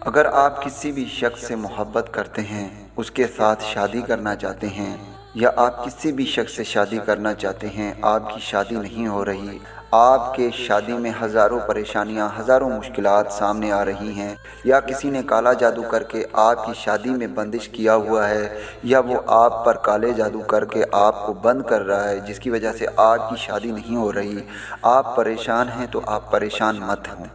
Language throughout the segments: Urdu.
اگر آپ کسی بھی شخص سے محبت کرتے ہیں، اس کے ساتھ شادی کرنا چاہتے ہیں، یا آپ کسی بھی شخص سے شادی کرنا چاہتے ہیں، آپ کی شادی نہیں ہو رہی، آپ کے شادی میں ہزاروں پریشانیاں، ہزاروں مشکلات سامنے آ رہی ہیں، یا کسی نے کالا جادو کر کے آپ کی شادی میں بندش کیا ہوا ہے، یا وہ آپ پر کالے جادو کر کے آپ کو بند کر رہا ہے، جس کی وجہ سے آپ کی شادی نہیں ہو رہی، آپ پریشان ہیں، تو آپ پریشان مت ہوں۔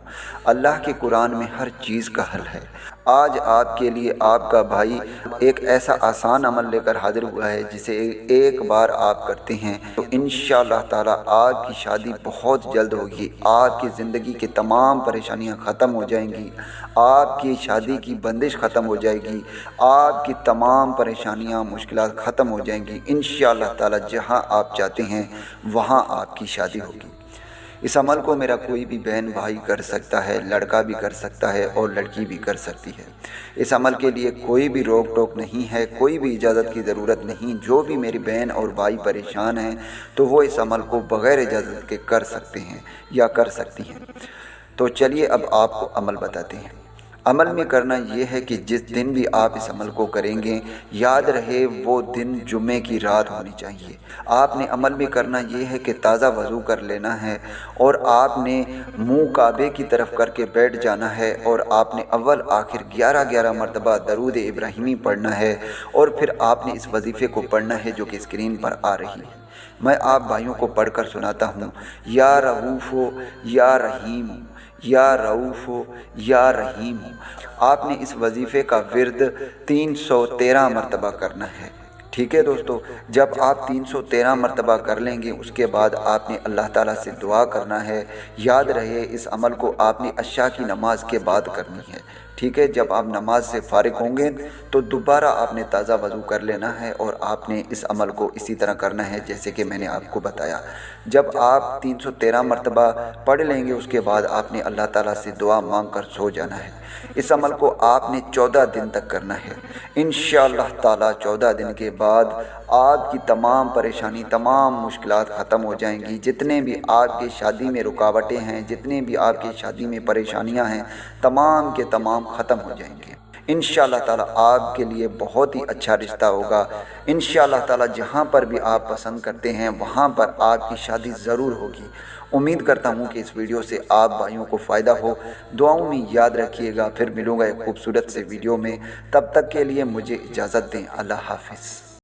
اللہ کے قرآن میں ہر چیز کا حل ہے۔ آج آپ کے لیے آپ کا بھائی ایک ایسا آسان عمل لے کر حاضر ہوا ہے، جسے ایک بار آپ کرتے ہیں تو انشاءاللہ تعالی آپ کی شادی بہت جلد ہوگی، آپ کی زندگی کے تمام پریشانیاں ختم ہو جائیں گی، آپ کی شادی کی بندش ختم ہو جائے گی، آپ کی تمام پریشانیاں، مشکلات ختم ہو جائیں گی انشاءاللہ تعالی۔ جہاں آپ چاہتے ہیں وہاں آپ کی شادی ہوگی۔ اس عمل کو میرا کوئی بھی بہن بھائی کر سکتا ہے، لڑکا بھی کر سکتا ہے اور لڑکی بھی کر سکتی ہے۔ اس عمل کے لیے کوئی بھی روک ٹوک نہیں ہے، کوئی بھی اجازت کی ضرورت نہیں۔ جو بھی میری بہن اور بھائی پریشان ہیں تو وہ اس عمل کو بغیر اجازت کے کر سکتے ہیں یا کر سکتی ہیں۔ تو چلیے اب آپ کو عمل بتاتے ہیں۔ عمل میں کرنا یہ ہے کہ جس دن بھی آپ اس عمل کو کریں گے، یاد رہے وہ دن جمعے کی رات ہونی چاہیے۔ آپ نے عمل میں کرنا یہ ہے کہ تازہ وضو کر لینا ہے، اور آپ نے منہ کعبے کی طرف کر کے بیٹھ جانا ہے، اور آپ نے اول آخر 11 مرتبہ درود ابراہیمی پڑھنا ہے، اور پھر آپ نے اس وظیفے کو پڑھنا ہے جو کہ اسکرین پر آ رہی ہے۔ میں آپ بھائیوں کو پڑھ کر سناتا ہوں۔ یا رؤوف یا رحیم، یا رؤوف یا رحیم۔ آپ نے اس وظیفے کا ورد 313 مرتبہ کرنا ہے۔ ٹھیک ہے دوستو، جب آپ 313 مرتبہ کر لیں گے، اس کے بعد آپ نے اللہ تعالیٰ سے دعا کرنا ہے۔ یاد رہے اس عمل کو آپ نے عشاء کی نماز کے بعد کرنی ہے۔ ٹھیک ہے، جب آپ نماز سے فارغ ہوں گے تو دوبارہ آپ نے تازہ وضو کر لینا ہے، اور آپ نے اس عمل کو اسی طرح کرنا ہے جیسے کہ میں نے آپ کو بتایا۔ جب آپ 313 مرتبہ پڑھ لیں گے، اس کے بعد آپ نے اللہ تعالیٰ سے دعا مانگ کر سو جانا ہے۔ اس عمل کو آپ نے 14 دن تک کرنا ہے۔ انشاءاللہ تعالیٰ 14 دن کے بعد آپ کی تمام پریشانی، تمام مشکلات ختم ہو جائیں گی۔ جتنے بھی آپ کی شادی میں رکاوٹیں ہیں، جتنے بھی آپ کی شادی میں پریشانیاں ہیں، تمام کے تمام ختم ہو جائیں گے۔ انشاءاللہ تعالیٰ آپ کے لیے بہت ہی اچھا رشتہ ہوگا۔ انشاءاللہ تعالیٰ جہاں پر بھی آپ پسند کرتے ہیں وہاں پر آپ کی شادی ضرور ہوگی۔ امید کرتا ہوں کہ اس ویڈیو سے آپ بھائیوں کو فائدہ ہو۔ دعاؤں میں یاد رکھیے گا۔ پھر ملوں گا ایک خوبصورت سے ویڈیو میں، تب تک کے لیے مجھے اجازت دیں۔ اللہ حافظ۔